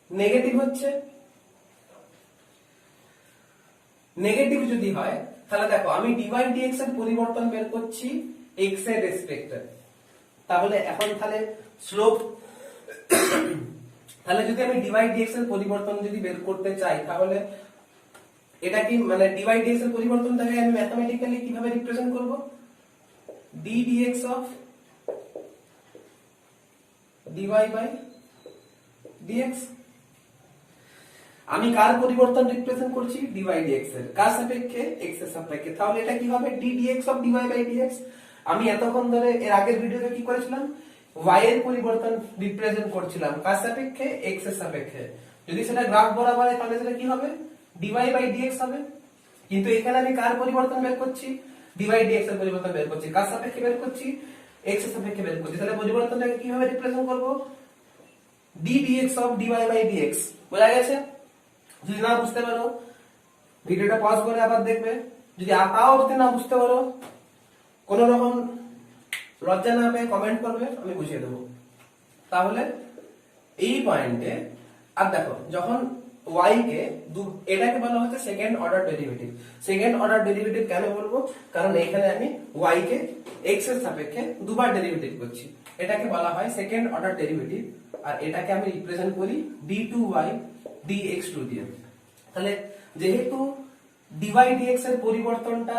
নেগেটিভ হচ্ছে। নেগেটিভ যদি হয় তাহলে দেখো আমি dy dx এর পরিবর্তন বের করছি x এর রেসপেক্টে, তাহলে এখন তাহলে স্লোপ, তাহলে যদি আমি dy dx এর পরিবর্তন যদি বের করতে চাই তাহলে এটা কি মানে dy dx এর পরিবর্তনটাকে আমি ম্যাথমেটিক্যালি কিভাবে রিপ্রেজেন্ট করব, d dx of dy by dx। আমি কার পরিবর্তন রিপ্রেজেন্ট করছি, dy dx এর, কার সাপেক্ষে, x এর সাপেক্ষে, তাহলে এটা কি হবে d dx of dy by dx। আমি এতক্ষণ ধরে এর আগের ভিডিওতে কি করেছিলাম, y এর পরিবর্তন রিপ্রেজেন্ট করছিলাম কার সাপেক্ষে, x এর সাপেক্ষে, যদি সেটা গ্রাফ বরাবর হয় তাহলে সেটা কি হবে, dy by dx হবে। কিন্তু এখানে আমি কার পরিবর্তন বের করছি, dy dx এর পরিবর্তন বের করছি, কার সাপেক্ষে বের করছি, x এর সাপেক্ষে বের করছি, তাহলে পরিবর্তনটাকে কিভাবে রিপ্রেজেন্ট করব, d dx of dy by dx। বোঝা গেছে? যদি না বুঝতে পারো ভিডিওটা পজ করে আবার দেখবে, যদি তাও যদি না বুঝতে পারো কোন রকম লজ্জা না পেয়ে কমেন্ট করবে, আমি বুঝিয়ে দেবো। তাহলে এই পয়েন্টে আর দেখো যখন y কে এটাকে বলা হচ্ছে second order derivative. Second order derivative কেন বলবো, কারণ এখানে আমি y কে x এর সাপেক্ষে দুবার ডেরিভেটিভ করছি, এটাকে বলা হয় সেকেন্ড অর্ডার ডেরিভেটিভ। আর এটাকে আমি রিপ্রেজেন্ট করি d2y dx2 দিয়ে। তাহলে যেহেতু dy dx এর পরিবর্তনটা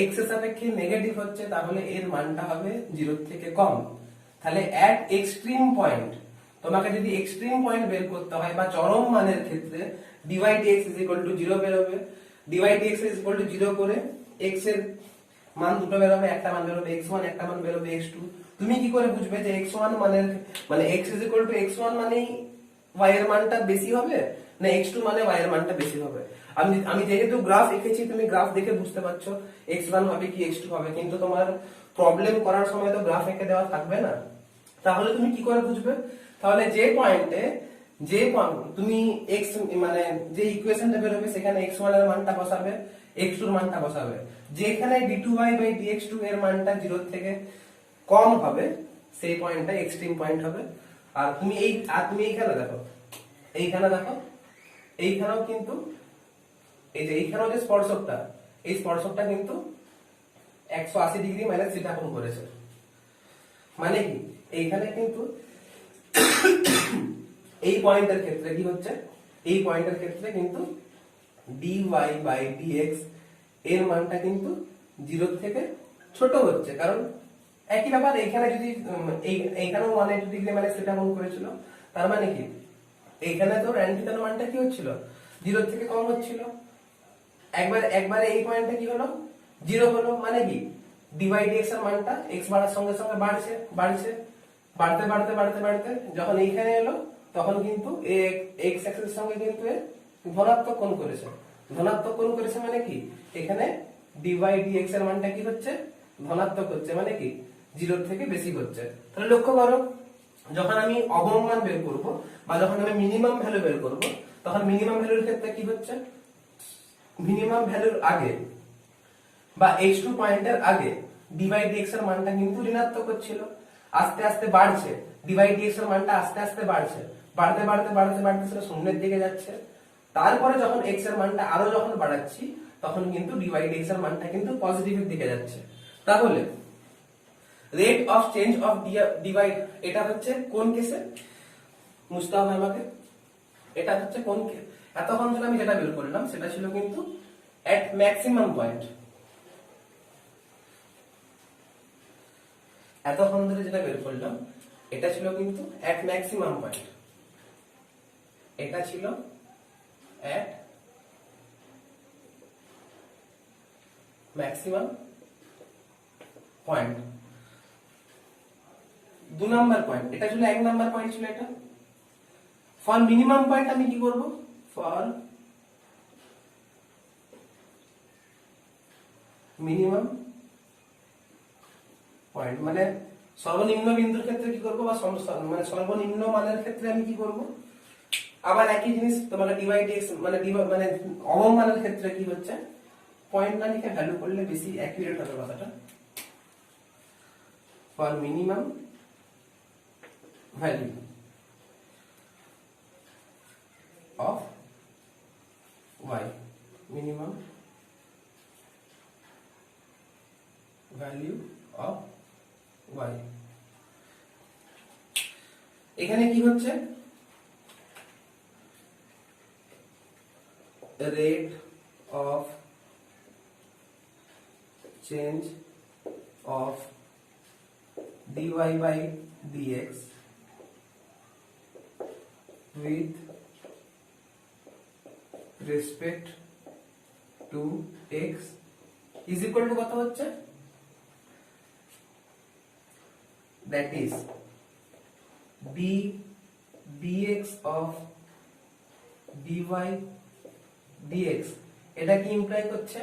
x এর সাপেক্ষে নেগেটিভ হচ্ছে, তাহলে এর মানটা হবে 0 থেকে কম। তাহলে এট এক্সট্রিম পয়েন্ট, তোমাকে যদি এক্সট্রিম পয়েন্ট বের করতে হয় বা চরম মানের ক্ষেত্রে dy dx 0 বেরোবে, dy dx 0 করে x এর মান দুটো বেরোবে, একটা মান বেরোবে x1, একটা মান বেরোবে x2। তুমি কি করে বুঝবে যে x1 মানের মানে x x1 মানেই y এর মানটা বেশি হবে না x2 মানে y এর মানটা বেশি হবে? আমি যেহেতু গ্রাফ এঁকেছি, তুমি গ্রাফ দেখে বুঝতে পারছো x1 হবে কি x2 হবে, কিন্তু তোমার প্রবলেম করার সময় তো গ্রাফ এঁকে দেওয়া থাকবে না। তাহলে তুমি কি করে বুঝবে, তাহলে যে পয়েন্টে তুমি x মানে যে ইকুয়েশনটা বের হবে সেখানে x1 এর মানটা বসাবে, x2 এর মানটা বসাবে, যেখানে d2y by dx2 এর মানটা 0 থেকে কম হবে সেই পয়েন্টটা এক্সট্রিম পয়েন্ট হবে। আর তুমি এইখানে দেখো, এইখানেও কিন্তু এই যে এইখানেও যে স্পর্শকটা, এই স্পর্শকটা কিন্তু 180 ডিগ্রি মাইনাস থিটা কোণ করেছে, মানে কি এইখানে কিন্তু এই পয়েন্টের ক্ষেত্রে কি হচ্ছে, এই পয়েন্টের ক্ষেত্রে কিন্তু dy by dx এর মানটা কিন্তু 0 থেকে ছোট হচ্ছে, কারণ একই ব্যাপার এখানে যদি এইখানেও 180 ডিগ্রি মাইনাস থিটা কোণ করেছিল, তার মানে কি এইখানে তো tan থিটার মানটা কি হচ্ছিল, 0 থেকে কম হচ্ছিল। একবারে এই পয়েন্টে কি হলো, 0 হলো, মানে কি dy dx এর মানটা x বাড়ার সঙ্গে সঙ্গে বাড়তে যখন এইখানে এলো তখন কিন্তু x অ্যাক্সিসের সঙ্গে কিন্তু ধনাত্মক কোণ করেছে। ধনাত্মক কোণ করেছে মানে কি এখানে dy dx এর মানটা কি হচ্ছে, ধনাত্মক হচ্ছে, মানে কি 0 থেকে বেশি হচ্ছে। তাহলে লক্ষ্য করো যখন আমি অবম মান বের করব বা যখন আমি মিনিমাম ভ্যালু বের করব, তখন মিনিমাম ভ্যালুর ক্ষেত্রে কি হচ্ছে, মিনিমাম ভ্যালুর আগে বা x2 পয়েন্টের আগে dy dx এর মানটা কিন্তু ঋণাত্মক হচ্ছিল, আস্তে আস্তে বাড়ছে, dy dx এর মানটা আস্তে আস্তে বাড়ছে, বাড়তে সেটা শূন্যের দিকে যাচ্ছে। তারপরে যখন x এর মানটা আরো যখন বাড়াচ্ছি তখন কিন্তু dy dx এর মানটা কিন্তু পজিটিভের দিকে যাচ্ছে। তাহলে rate of change of dy এটা হচ্ছে কোন কেসে, বুঝতে হবে আমাকে, এটা হচ্ছে কোন কেস। এতক্ষণ ধরে আমি যেটা বের করলাম সেটা ছিল কিন্তু এট ম্যাক্সিমাম পয়েন্ট, এতক্ষণ ধরে যেটা বের করলাম এটা ছিল কিন্তু এট ম্যাক্সিমাম পয়েন্ট, এটা ছিল এট ম্যাক্সিমাম পয়েন্ট। 2 নাম্বার পয়েন্ট, এটা ছিল 1 নাম্বার পয়েন্ট ছিল এটা। ফর মিনিমাম পয়েন্ট আমি কি করব, ফর মিনিমাম পয়েন্ট মানে সর্বনিম্ন বিন্দুর ক্ষেত্রে কি করব বা মানে সর্বনিম্ন মানের ক্ষেত্রে আমি কি করব, আবার একই জিনিস তোমাকে ডিভাইড এক্স মানে মানে অবম মানের ক্ষেত্রে কি হচ্ছে, পয়েন্ট না লিখে ভ্যালু করলে বেশি অ্যাকুরেট হবে কথাটা। For minimum value of y, minimum value of y। এখানে কি হচ্ছে, rate of change of dy by dx with respect to x is equal to কত হচ্ছে, that is dx of dy dx, এটা কি ইমপ্লাই করছে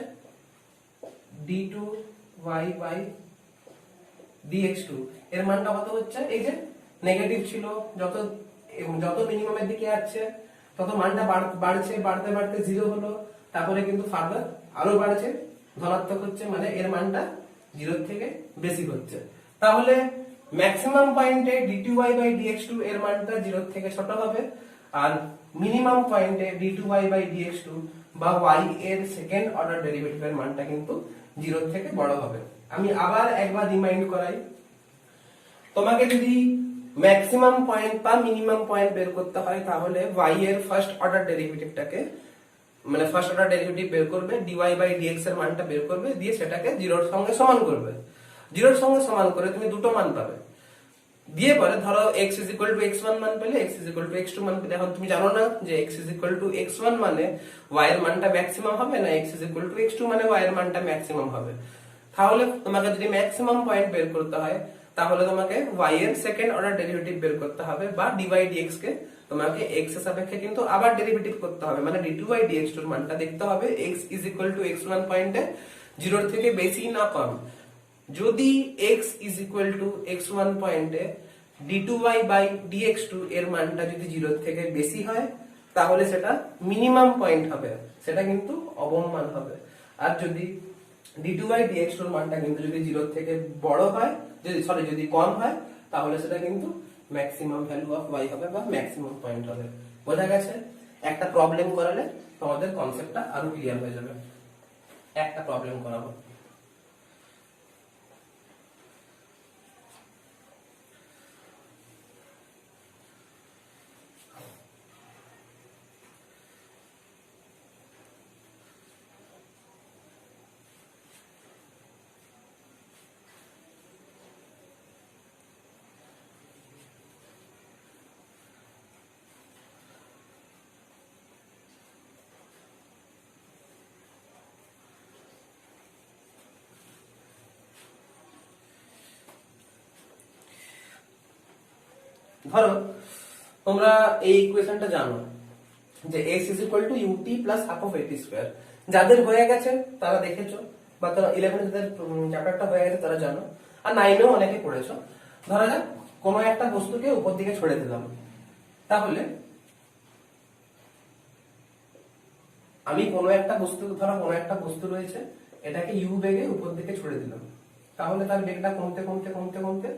d2y by dx2, এর মানটা কত হচ্ছে, এই যে নেগেটিভ ছিল, যত যত মিনিমামের দিকে আসছে তত মানটা বাড়ছে, বাড়তে বাড়তে 0 হলো, তারপরে কিন্তু ফার্দার আরো বাড়ছে, ধনাত্মক হচ্ছে, মানে এর মানটা 0 থেকে বেশি হচ্ছে। তাহলে ম্যাক্সিমাম পয়েন্টে d2y by dx2 এর মানটা 0 থেকে ছোট হবে, আর মিনিমাম পয়েন্টে d2y by dx2 বা y এর সেকেন্ড অর্ডার ডেরিভেটিভের মানটা কিন্তু 0 থেকে বড় হবে। আমি আবার একবার রিমাইন্ড করাই, তোমাকে যদি ম্যাক্সিমাম পয়েন্ট বা মিনিমাম পয়েন্ট বের করতে হয় তাহলে y এর ফার্স্ট অর্ডার ডেরিভেটিভটাকে মানে ফার্স্ট অর্ডার ডেরিভেটিভ বের করবে, dy by dx এর মানটা বের করবে, দিয়ে সেটাকে 0 এর সঙ্গে সমান করবে। 0 এর সঙ্গে সমান করে তুমি দুটো মান পাবে, দিয়ে পরে ধরো x x1 মান পেলে, x x2 মান পেলে। এখন তুমি জানো না যে x x1 মানে y এর মানটা ম্যাক্সিমাম হবে না x x2 মানে y এর মানটা ম্যাক্সিমাম হবে। তাহলে তোমাকে যদি ম্যাক্সিমাম পয়েন্ট বের করতে হয় তাহলে তোমাকে y এর সেকেন্ড অর্ডার ডেরিভেটিভ বের করতে হবে, বা dy dx কে তোমাকে x এর সাপেক্ষে কিন্তু আবার ডেরিভেটিভ করতে হবে, মানে d2y dx2 এর মানটা দেখতে হবে x x1 পয়েন্টে 0 থেকে বেশি না কম। যদি x x1 পয়েন্টে d2y by dx2 এর মানটা যদি 0 থেকে বেশি হয় তাহলে সেটা মিনিমাম পয়েন্ট হবে, সেটা কিন্তু অবম মান হবে। আর যদি d2y dx2 এর মানটা কিন্তু যদি 0 থেকে বড় হয়, যদি কম হয় তাহলে সেটা কিন্তু ম্যাক্সিমাম ভ্যালু অফ y হবে বা ম্যাক্সিমাম পয়েন্ট হবে। বোঝা গেছে? একটা প্রবলেম করালে তোমাদের কনসেপ্টটা আরো ক্লিয়ার হয়ে যাবে। একটা প্রবলেম করাবো। ধরো তোমরা এই ইকুয়েশনটা জানো যে x ut plus half of at square, যাদের হয়ে গেছে তারা দেখেছো, বা তারা 11 যাদের চ্যাপ্টারটা হয়ে গেছে তারা জানো, আর 9 এও অনেকে পড়েছো। ধরা যাক কোনো একটা বস্তুকে উপর দিকে ছড়ে দিলাম, তাহলে আমি কোনো একটা বস্তু রয়েছে, এটাকে u বেগে উপর দিকে ছড়ে দিলাম, তাহলে তার বেগটা কমতে কমতে কমতে কমতে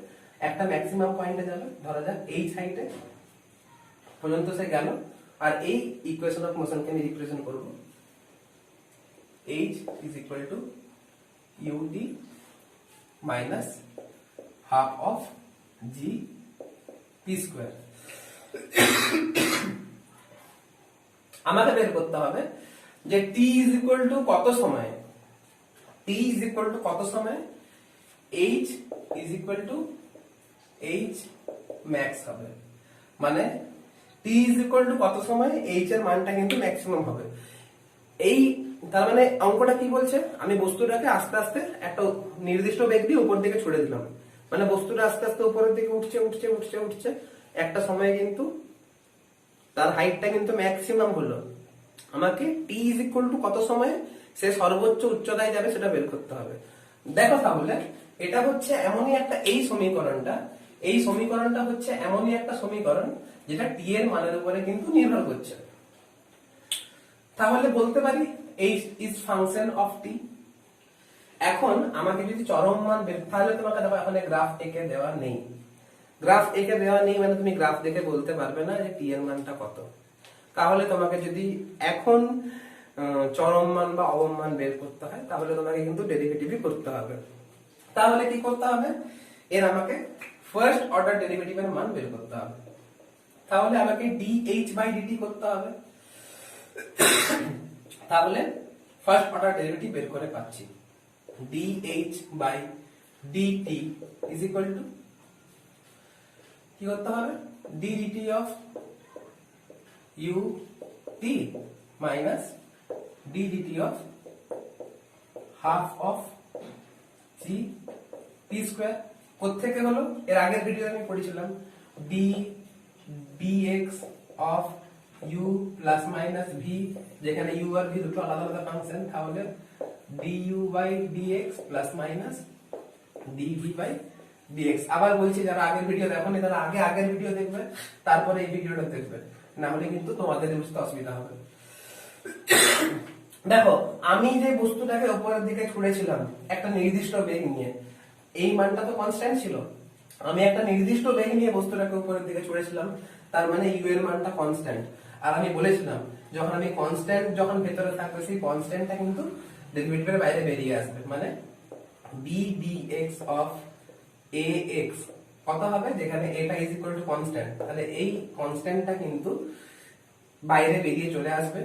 একটা ম্যাক্সিমাম পয়েন্টে যাবে, ধরা যাক এই সাইডে পর্যন্ত সে গেল। আর এই ইকুয়েশন অফ মোশনকে আমি রিপ্রেজেন্ট করব h is equal to ud minus half of g p square। আমাকে বের করতে হবে যে t is equal to কত সময়, h is equal to h max হবে, মানে t is equal to কত সময় h এর মানটা কিন্তু ম্যাক্সিমাম হবে। এই তার মানে অঙ্কটা কি বলছে, আমি বস্তুটাকে আস্তে আস্তে একটা নির্দিষ্ট বেগ দিয়ে উপর দিকে ছড়ে দিলাম, মানে বস্তুটা আস্তে আস্তে উপরের দিকে উঠছে উঠছে উঠছে উঠছে, একটা সময় কিন্তু তার হাইটটা কিন্তু ম্যাক্সিমাম হলো। আমাকে t is equal to কত সময়ে সে সর্বোচ্চ উচ্চতায় যাবে সেটা বের করতে হবে। দেখো তাহলে এটা হচ্ছে এমনই একটা এই সমীকরণটা হচ্ছে এমনই একটা সমীকরণ যেটা টি এর মানের উপরে কিন্তু নির্ভর করছে। তাহলে বলতে পারি h ইজ ফাংশন অফ টি। এখন আমাকে যদি চরম মান তাহলে তোমাকে দেখো এখন গ্রাফ এঁকে দেওয়া নেই, মানে তুমি গ্রাফ দেখে বলতে পারবে না যে টি এর মানটা কত। তাহলে তোমাকে যদি এখন চরম মান বা অবম মান বের করতে হয় তাহলে তোমাকে কিন্তু ডেরিভেটিভই করতে হবে। তাহলে কি করতে হবে, এর আমাকে ফার্স্ট অর্ডার ডেরিভেটিভের মান বের করতে হবে। তাহলে আমাকে dh/dt করতে হবে। তাহলে ফার্স্ট অর্ডার ডেরিভেটিভ বের করে পাচ্ছি dh/dt ইজ ইকুয়াল টু কি করতে হবে, ddt of ut minus ddt of half of g t square. কোত্থেকে হলো, এর আগের ভিডিও আমি পড়েছিলাম dx of u plus minus v, যেখানে u আর v দুটো আলাদা আলাদা ফাংশন, তাহলে du/dx প্লাস মাইনাস dv/dx। আবার বলছি যারা আগের ভিডিও দেখোনি তারা আগের ভিডিও দেখবে, তারপরে এই ভিডিওটা দেখবে, না হলে কিন্তু তোমাদের বুঝতে অসুবিধা হবে। দেখো আমি যে বস্তুটাকে উপরের দিকে ছুঁড়েছিলাম একটা নির্দিষ্ট বেগ নিয়ে, এই মানটা তো কনস্ট্যান্ট ছিল, আমি একটা নির্দিষ্ট বেগ নিয়ে বস্তুটাকে উপরের দিকে ছুঁড়েছিলাম, তার মানে ইউ এর মানটা কনস্ট্যান্ট। আর আমি বলেছিলাম যখন আমি কনস্ট্যান্ট যখন ভেতরে থাকবে সেই কনস্ট্যান্টটা কিন্তু ডেরিভেটিভের বাইরে বেরিয়ে আসবে, মানে ddx অফ ax কত হবে, যেখানে এটা ইজ ইকুয়াল টু কনস্ট্যান্ট, তাহলে এই কনস্ট্যান্টটা কিন্তু বাইরে বেরিয়ে চলে আসবে।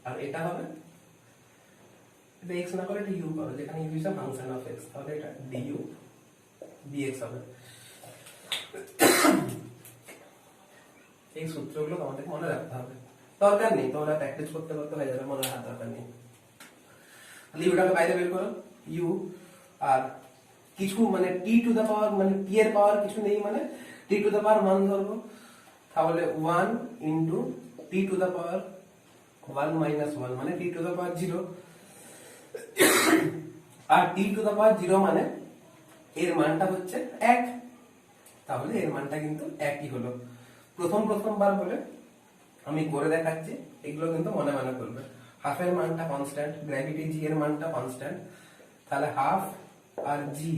আর এটা হবে, এটা x না করে এটা u করো, যেখানে u is a function of x, তাহলে এটা du dx হবে। এই সূত্রগুলো তোমাদের মনে রাখতে হবে, দরকার নেই তোমরা প্র্যাকটিস করতে করতে হয়ে যাবে, মনে রাখার দরকার নেই। তাহলে ইউটাকে বাইরে বের করো, u আর কিছু মানে t টু দা পাওয়ার মানে t এর পাওয়ার কিছু নেই, মানে t টু দা পাওয়ার 1 ধরবো, তাহলে 1 into t to the power 1 minus 1 মানে t টু দা পাওয়ার 0, আর t টু দা পাওয়ার 0 মানে এর মানটা হচ্ছে 1, তাহলে এর মানটা কিন্তু একই হলো। প্রথমবার বলে আমি করে দেখাচ্ছি, এগুলো কিন্তু মনে মনে করবে। হাফের মানটা কনস্ট্যান্ট, গ্র্যাভিটি জি এর মানটা কনস্ট্যান্ট, তাহলে হাফ আর জি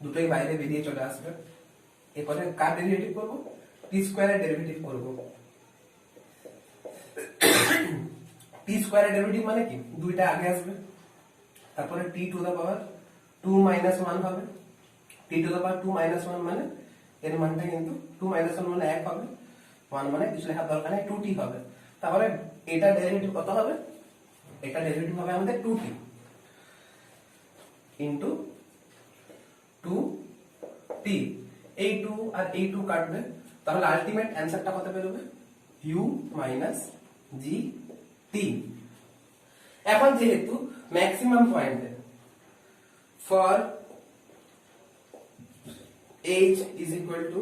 দুটোই বাইরে বেরিয়ে চলে আসবে। এরপরে কার ডেরিভেটিভ করব, টি স্কয়ারের ডেরিভেটিভ করব। টি স্কয়ারের ডেরিভেটিভ মানে কি, দুইটা আগে আসবে, তারপরে টি টু দা পাওয়ার 2 মাইনাস 1 হবে, টি টু দা পাওয়ার 2 মাইনাস 1 মানে এর মানটা কিন্তু 2 মাইনাস 1 মানে 1 হবে, 1 মানে কিছু লেখার দরকার নেই, 2t হবে। তাহলে এটা ডেরিভেটিভ কত হবে, এটা ডেরিভেটিভ হবে আমাদের 2t ইনটু 2t, এই 2 আর এই 2 কাটবে, তাহলে আলটিমেট অ্যানসারটা কত বেরোবে, u মাইনাস gt। এখন যেহেতু ম্যাক্সিমাম পয়েন্টে for h is equal to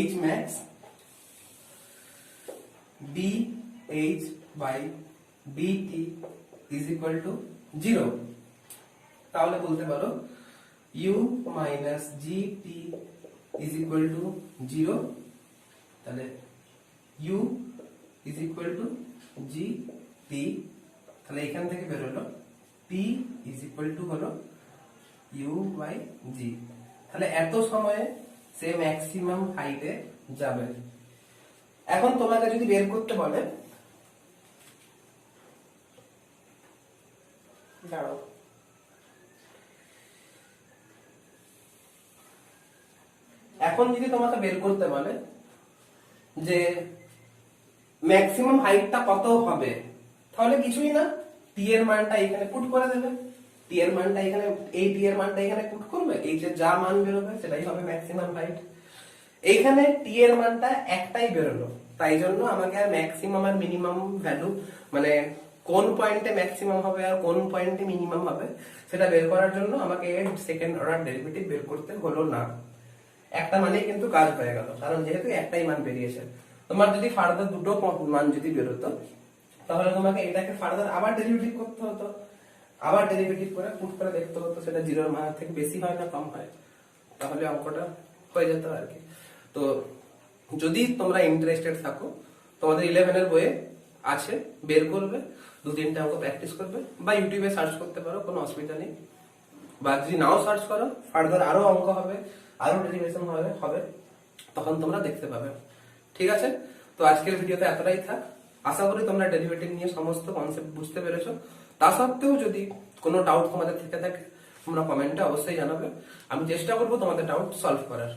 h max dh by dt is equal to 0, তাহলে বলতে পারো u minus gt is equal to 0, তাহলে u is equal to gt, তাহলে এখান থেকে বের হলো t is equal to হলো u by g। তাহলে এত সময়ে সে ম্যাক্সিমাম হাইটে যাবে। এখন তোমাকে যদি বের করতে বলে, দাঁড়াও, এখন যদি তোমাকে বের করতে বলে যে ম্যাক্সিমাম হাইটটা কত হবে, তাহলে কিছুই না, টি এর মানটা এখানে পুট করে দেবে, টি এর মানটা এখানে, এই টি এর মানটা এখানে পুট করবে, এই যে যা মান বেরোবে সেটাই হবে ম্যাক্সিমাম হাইট। এইখানে টি এর মানটা একটাই বেরোলো, তাই জন্য আমাকে আর ম্যাক্সিমাম আর মিনিমাম ভ্যালু মানে কোন পয়েন্টে ম্যাক্সিমাম হবে আর কোন পয়েন্টে মিনিমাম হবে সেটা বের করার জন্য আমাকে সেকেন্ড অর্ডার ডেরিভেটিভ বের করতে হলো না, একটা মানেই কিন্তু কাজ হয়ে গেল, কারণ যেহেতু একটাই মান বেরিয়েছে। তোমার যদি ফার্দার দুটো মান যদি বেরোতো তাহলে তোমাকে এটাকে ফার্দার আবার ডেরিভেটিভ করতে হতো, আবার ডেরিভেটিভ করে পুট করে দেখতে হতো সেটা জিরোর মান থেকে বেশি হয় না কম হয়, তাহলে অঙ্কটা হয়ে যেত আর কি। তো যদি তোমরা ইন্টারেস্টেড থাকো, তোমাদের 11 বইয়ে আছে, বের করবে, 2-3টা অঙ্ক প্র্যাকটিস করবে, বা ইউটিউবে সার্চ করতে পারো, কোনো অসুবিধা নেই। বা যদি নাও সার্চ করো, ফার্দার আরো অঙ্ক হবে, আরো ডেরিভেশন হবে, তখন তোমরা দেখতে পাবে। ঠিক আছে, তো আজকের ভিডিওতে এতটাই থাক। আশা করি তোমরা ডেরিভেটিভ নিয়ে সমস্ত কনসেপ্ট বুঝতে পেরেছো। তা সত্ত্বেও যদি কোনো ডাউট তোমাদের থেকে থাকে, তোমরা কমেন্টে অবশ্যই জানাবে, আমি চেষ্টা করবো তোমাদের ডাউট সলভ করার।